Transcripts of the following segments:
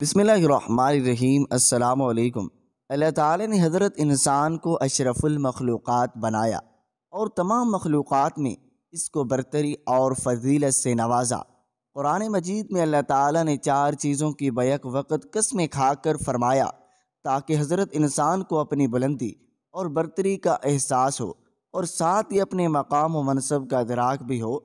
بسم اللہ الرحمن الرحیم۔ السلام علیکم۔ اللہ تعالی نے حضرت انسان کو اشرف المخلوقات بنایا اور تمام مخلوقات میں اس کو برتری اور فضیلت سے نوازا۔ قرآن مجید میں اللہ تعالی نے 4 چیزوں کی بیک وقت قسمیں کھا کر فرمایا تاکہ حضرت انسان کو اپنی بلندی اور برتری کا احساس ہو اور ساتھ ہی اپنے مقام و منصب کا ادراک بھی ہو۔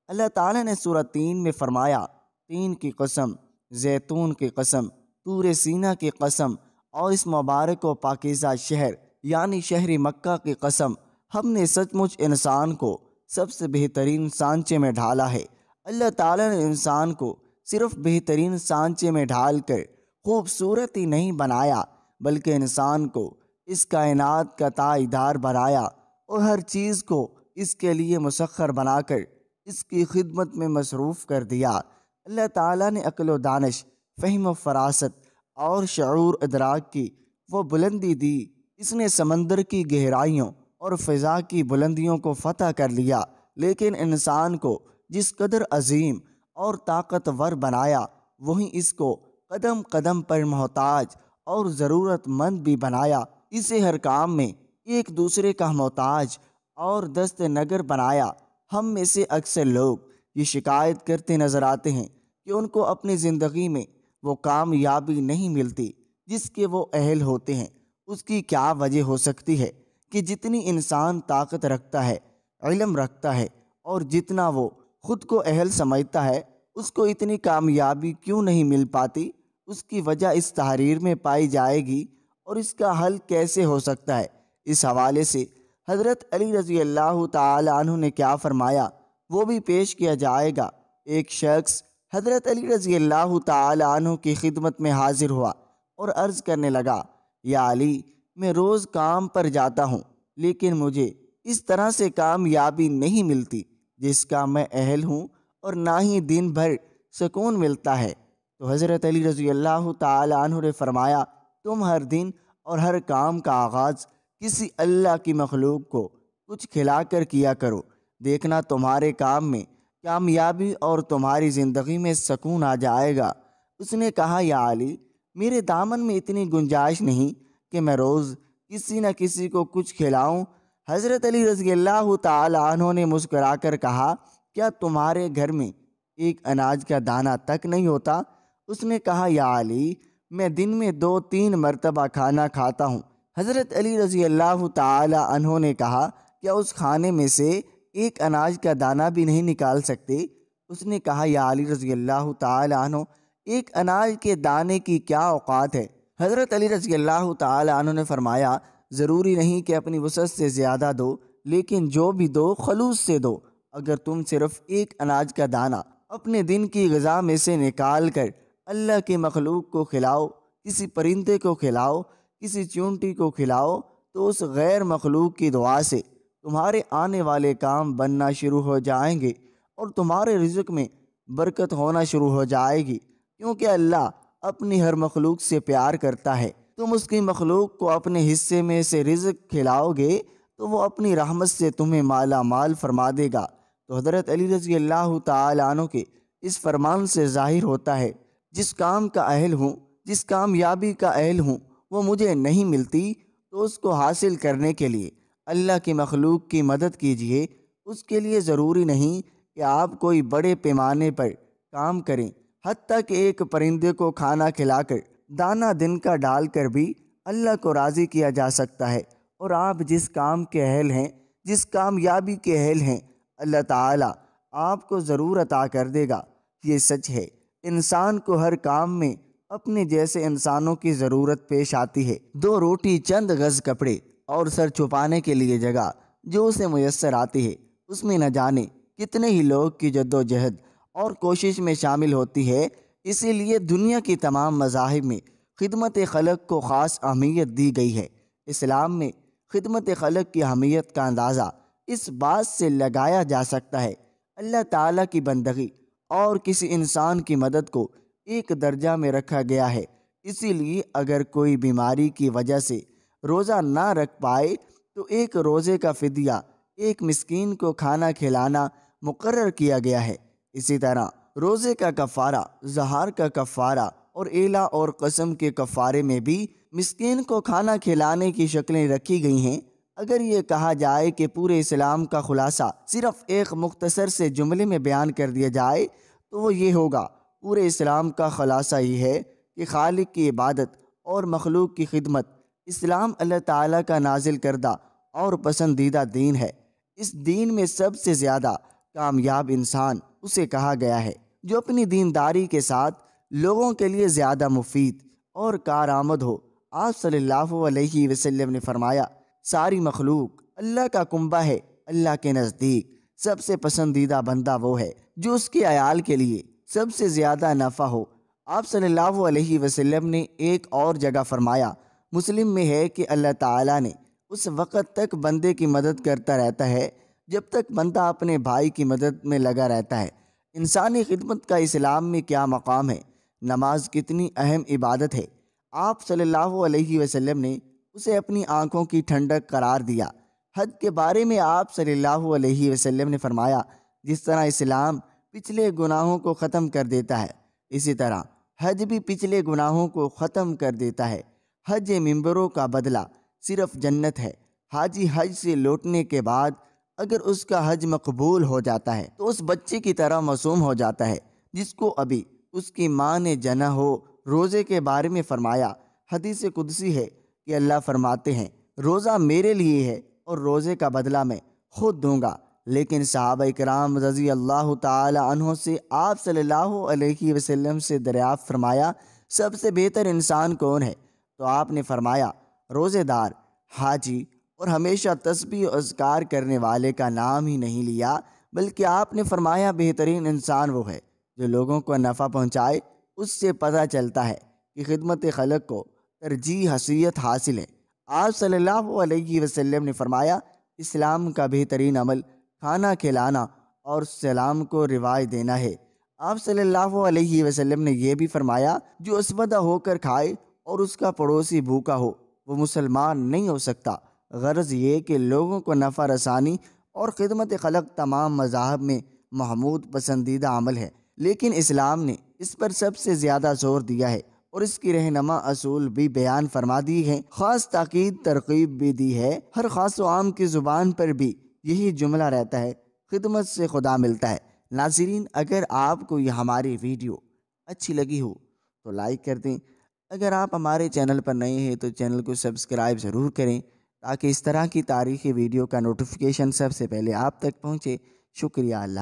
اللہ تعالی نے سورہ 3 میں فرمایا، تین کی قسم، زیتون کی قسم، طور سینہ کی قسم اور اس مبارک و پاکیزہ شہر یعنی شہر مکہ کی قسم، ہم نے سچ مچ انسان کو سب سے بہترین سانچے میں ڈھالا ہے۔ اللہ تعالیٰ نے انسان کو صرف بہترین سانچے میں ڈھال کر خوبصورت ہی نہیں بنایا بلکہ انسان کو اس کائنات کا تائیدار بنایا اور ہر چیز کو اس کے لیے مسخر بنا کر اس کی خدمت میں مصروف کر دیا۔ اللہ تعالیٰ نے عقل و دانش، فہم و فراست اور شعور ادراک کی وہ بلندی دی۔ اس نے سمندر کی گہرائیوں اور فضا کی بلندیوں کو فتح کر لیا، لیکن انسان کو جس قدر عظیم اور طاقتور بنایا وہیں اس کو قدم قدم پر محتاج اور ضرورت مند بھی بنایا۔ اسے ہر کام میں ایک دوسرے کا محتاج اور دست نگر بنایا۔ ہم میں سے اکثر لوگ یہ شکایت کرتے نظر آتے ہیں کہ ان کو اپنی زندگی میں وہ کامیابی نہیں ملتی جس کے وہ اہل ہوتے ہیں۔ اس کی کیا وجہ ہو سکتی ہے کہ جتنی انسان طاقت رکھتا ہے، علم رکھتا ہے اور جتنا وہ خود کو اہل سمجھتا ہے، اس کو اتنی کامیابی کیوں نہیں مل پاتی؟ اس کی وجہ اس تحریر میں پائی جائے گی اور اس کا حل کیسے ہو سکتا ہے۔ اس حوالے سے حضرت علی رضی اللہ تعالی عنہ نے کیا فرمایا وہ بھی پیش کیا جائے گا۔ ایک شخص حضرت علی رضی اللہ تعالی عنہ کی خدمت میں حاضر ہوا اور عرض کرنے لگا، یا علی، میں روز کام پر جاتا ہوں لیکن مجھے اس طرح سے کامیابی نہیں ملتی جس کا میں اہل ہوں اور نہ ہی دن بھر سکون ملتا ہے۔ تو حضرت علی رضی اللہ تعالی عنہ نے فرمایا، تم ہر دن اور ہر کام کا آغاز کسی اللہ کی مخلوق کو کچھ کھلا کر کیا کرو، دیکھنا تمہارے کام میں کامیابی اور تمہاری زندگی میں سکون آ جائے گا۔ اس نے کہا، یا علی، میرے دامن میں اتنی گنجائش نہیں کہ میں روز کسی نہ کسی کو کچھ کھلاؤں۔ حضرت علی رضی اللہ تعالی عنہ نے مسکرا کر کہا، کیا تمہارے گھر میں ایک اناج کا دانہ تک نہیں ہوتا؟ اس نے کہا، یا علی، میں دن میں 2-3 مرتبہ کھانا کھاتا ہوں۔ حضرت علی رضی اللہ تعالی عنہ نے کہا، کیا اس کھانے میں سے ایک اناج کا دانہ بھی نہیں نکال سکتے؟ اس نے کہا، یا علی رضی اللہ تعالی عنہ، ایک اناج کے دانے کی کیا اوقات ہے؟ حضرت علی رضی اللہ تعالی عنہ نے فرمایا، ضروری نہیں کہ اپنی وسعت سے زیادہ دو، لیکن جو بھی دو خلوص سے دو۔ اگر تم صرف ایک اناج کا دانہ اپنے دن کی غذا میں سے نکال کر اللہ کے مخلوق کو کھلاؤ، کسی پرندے کو کھلاؤ، کسی چونٹی کو کھلاؤ، تو اس غیر مخلوق کی دعا سے تمہارے آنے والے کام بننا شروع ہو جائیں گے اور تمہارے رزق میں برکت ہونا شروع ہو جائے گی، کیونکہ اللہ اپنی ہر مخلوق سے پیار کرتا ہے۔ تم اس کی مخلوق کو اپنے حصے میں سے رزق کھلاؤ گے تو وہ اپنی رحمت سے تمہیں مالا مال فرما دے گا۔ تو حضرت علی رضی اللہ تعالی عنہ کے اس فرمان سے ظاہر ہوتا ہے، جس کام کا اہل ہوں، جس کامیابی کا اہل ہوں، وہ مجھے نہیں ملتی تو اس کو حاصل کرنے کے لیے اللہ کی مخلوق کی مدد کیجیے۔ اس کے لیے ضروری نہیں کہ آپ کوئی بڑے پیمانے پر کام کریں، حتیٰ کہ ایک پرندے کو کھانا کھلا کر دانہ دن کا ڈال کر بھی اللہ کو راضی کیا جا سکتا ہے۔ اور آپ جس کام کے اہل ہیں، جس کامیابی کے اہل ہیں، اللہ تعالیٰ آپ کو ضرور عطا کر دے گا۔ یہ سچ ہے، انسان کو ہر کام میں اپنے جیسے انسانوں کی ضرورت پیش آتی ہے۔ 2 روٹی، چند گز کپڑے اور سر چھپانے کے لیے جگہ جو اسے میسر آتی ہے، اس میں نہ جانے کتنے ہی لوگ کی جد و جہد اور کوشش میں شامل ہوتی ہے۔ اسی لیے دنیا کی تمام مذاہب میں خدمت خلق کو خاص اہمیت دی گئی ہے۔ اسلام میں خدمت خلق کی اہمیت کا اندازہ اس بات سے لگایا جا سکتا ہے، اللہ تعالیٰ کی بندگی اور کسی انسان کی مدد کو ایک درجہ میں رکھا گیا ہے۔ اسی لیے اگر کوئی بیماری کی وجہ سے روزہ نہ رکھ پائے تو ایک روزے کا فدیہ، ایک مسکین کو کھانا کھلانا مقرر کیا گیا ہے۔ اسی طرح روزے کا کفارہ، زہار کا کفارہ اور ایلا اور قسم کے کفارے میں بھی مسکین کو کھانا کھلانے کی شکلیں رکھی گئی ہیں۔ اگر یہ کہا جائے کہ پورے اسلام کا خلاصہ صرف ایک مختصر سے جملے میں بیان کر دیا جائے تو وہ یہ ہوگا، پورے اسلام کا خلاصہ یہ ہے کہ خالق کی عبادت اور مخلوق کی خدمت۔ اسلام اللہ تعالیٰ کا نازل کردہ اور پسندیدہ دین ہے۔ اس دین میں سب سے زیادہ کامیاب انسان اسے کہا گیا ہے جو اپنی دینداری کے ساتھ لوگوں کے لیے زیادہ مفید اور کارآمد ہو۔ آپ صلی اللہ علیہ وسلم نے فرمایا، ساری مخلوق اللہ کا کنبہ ہے، اللہ کے نزدیک سب سے پسندیدہ بندہ وہ ہے جو اس کے عیال کے لیے سب سے زیادہ نفع ہو۔ آپ صلی اللہ علیہ وسلم نے ایک اور جگہ فرمایا، مسلم میں ہے کہ اللہ تعالیٰ نے اس وقت تک بندے کی مدد کرتا رہتا ہے جب تک بندہ اپنے بھائی کی مدد میں لگا رہتا ہے۔ انسانی خدمت کا اسلام میں کیا مقام ہے؟ نماز کتنی اہم عبادت ہے۔ آپ صلی اللہ علیہ وسلم نے اسے اپنی آنکھوں کی ٹھنڈک قرار دیا۔ حج کے بارے میں آپ صلی اللہ علیہ وسلم نے فرمایا، جس طرح اسلام پچھلے گناہوں کو ختم کر دیتا ہے، اسی طرح حج بھی پچھلے گناہوں کو ختم کر دیتا ہے۔ حج ممبروں کا بدلہ صرف جنت ہے۔ حاجی حج سے لوٹنے کے بعد اگر اس کا حج مقبول ہو جاتا ہے تو اس بچے کی طرح معصوم ہو جاتا ہے جس کو ابھی اس کی ماں نے جنا ہو۔ روزے کے بارے میں فرمایا، حدیث قدسی ہے کہ اللہ فرماتے ہیں، روزہ میرے لیے ہے اور روزے کا بدلہ میں خود دوں گا۔ لیکن صحابہ کرام رضی اللہ تعالی عنہ سے آپ صلی اللہ علیہ وسلم سے دریافت فرمایا، سب سے بہتر انسان کون ہے؟ تو آپ نے فرمایا، روزے دار، حاجی اور ہمیشہ تسبیح و اذکار کرنے والے کا نام ہی نہیں لیا، بلکہ آپ نے فرمایا بہترین انسان وہ ہے جو لوگوں کو نفع پہنچائے۔ اس سے پتہ چلتا ہے کہ خدمت خلق کو ترجیح حیثیت حاصل ہے۔ آپ صلی اللہ علیہ وسلم نے فرمایا، اسلام کا بہترین عمل کھانا کھلانا اور سلام کو رواج دینا ہے۔ آپ صلی اللہ علیہ وسلم نے یہ بھی فرمایا، جو اسودہ ہو کر کھائے اور اس کا پڑوسی بھوکا ہو وہ مسلمان نہیں ہو سکتا۔ غرض یہ کہ لوگوں کو نفع رسانی اور خدمت خلق تمام مذاہب میں محمود پسندیدہ عمل ہے، لیکن اسلام نے اس پر سب سے زیادہ زور دیا ہے اور اس کی رہنما اصول بھی بیان فرما دی ہے، خاص تاکید ترغیب بھی دی ہے۔ ہر خاص و عام کی زبان پر بھی یہی جملہ رہتا ہے، خدمت سے خدا ملتا ہے۔ ناظرین، اگر آپ کو یہ ہماری ویڈیو اچھی لگی ہو تو لائک کر دیں۔ اگر آپ ہمارے چینل پر نئے ہیں تو چینل کو سبسکرائب ضرور کریں تاکہ اس طرح کی تاریخی ویڈیو کا نوٹیفیکیشن سب سے پہلے آپ تک پہنچے۔ شکریہ۔ اللہ